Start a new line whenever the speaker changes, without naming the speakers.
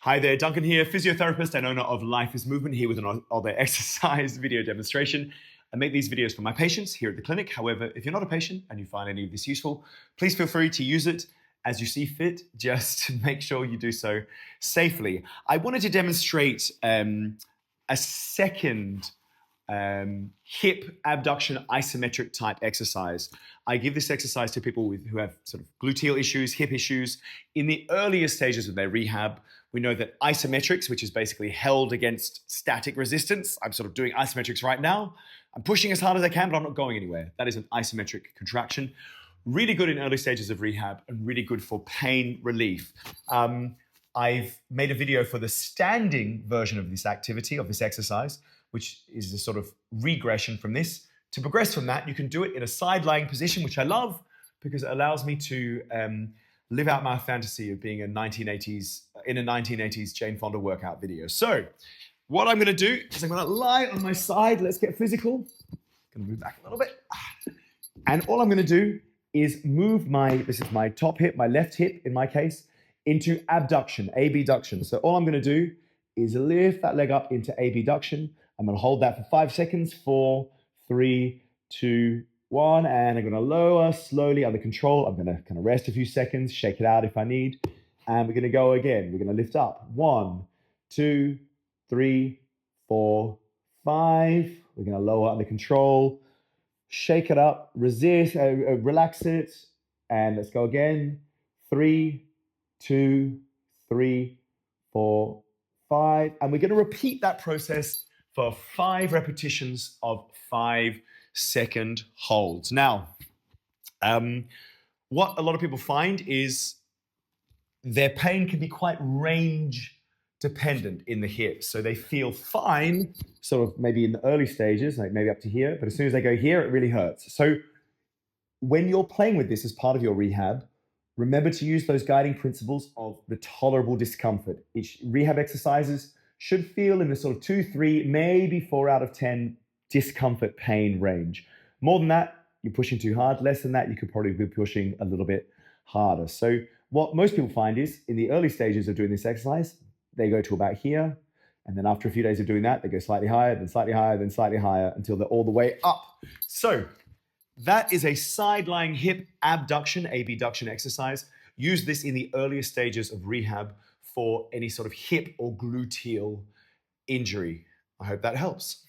Hi there, Duncan here, physiotherapist and owner of Life is Movement, here with another exercise video demonstration. I make these videos for my patients here at the clinic. However, if you're not a patient and you find any of this useful, please feel free to use it as you see fit. Just make sure you do so safely. I wanted to demonstrate a second hip abduction isometric type exercise. I give this exercise to people who have sort of gluteal issues, hip issues. In the earlier stages of their rehab, we know that isometrics, which is basically held against static resistance, I'm sort of doing isometrics right now. I'm pushing as hard as I can, but I'm not going anywhere. That is an isometric contraction. Really good in early stages of rehab and really good for pain relief. I've made a video for the standing version of this activity, of this exercise, which is a sort of regression from this. To progress from that, you can do it in a side-lying position, which I love because it allows me to live out my fantasy of being in a 1980s Jane Fonda workout video. So what I'm going to do is I'm going to lie on my side. Let's get physical. I'm going to move back a little bit. And all I'm going to do is move this is my top hip, my left hip in my case, into abduction, abduction. So all I'm going to do is lift that leg up into abduction. I'm going to hold that for 5 seconds. 4, 3, 2, 1. And I'm going to lower slowly under control. I'm going to kind of rest a few seconds, shake it out if I need. And we're going to go again. We're going to lift up. 1, 2, 3, 4, 5. We're going to lower under control. Shake it up, resist, relax it. And let's go again. 3, 2, 3, 4, 5. And we're going to repeat that process for 5 repetitions of 5-second holds. Now, what a lot of people find is their pain can be quite range dependent in the hips. So they feel fine, sort of maybe in the early stages, like maybe up to here, but as soon as they go here, it really hurts. So when you're playing with this as part of your rehab, remember to use those guiding principles of the tolerable discomfort. Each rehab exercises should feel in the sort of 2, 3, maybe 4 out of 10 discomfort pain range. More than that, you're pushing too hard. Less than that, you could probably be pushing a little bit harder. So what most people find is in the early stages of doing this exercise, they go to about here. And then after a few days of doing that, they go slightly higher, then slightly higher, then slightly higher until they're all the way up. So that is a side-lying hip abduction, abduction exercise. Use this in the earliest stages of rehab for any sort of hip or gluteal injury. I hope that helps.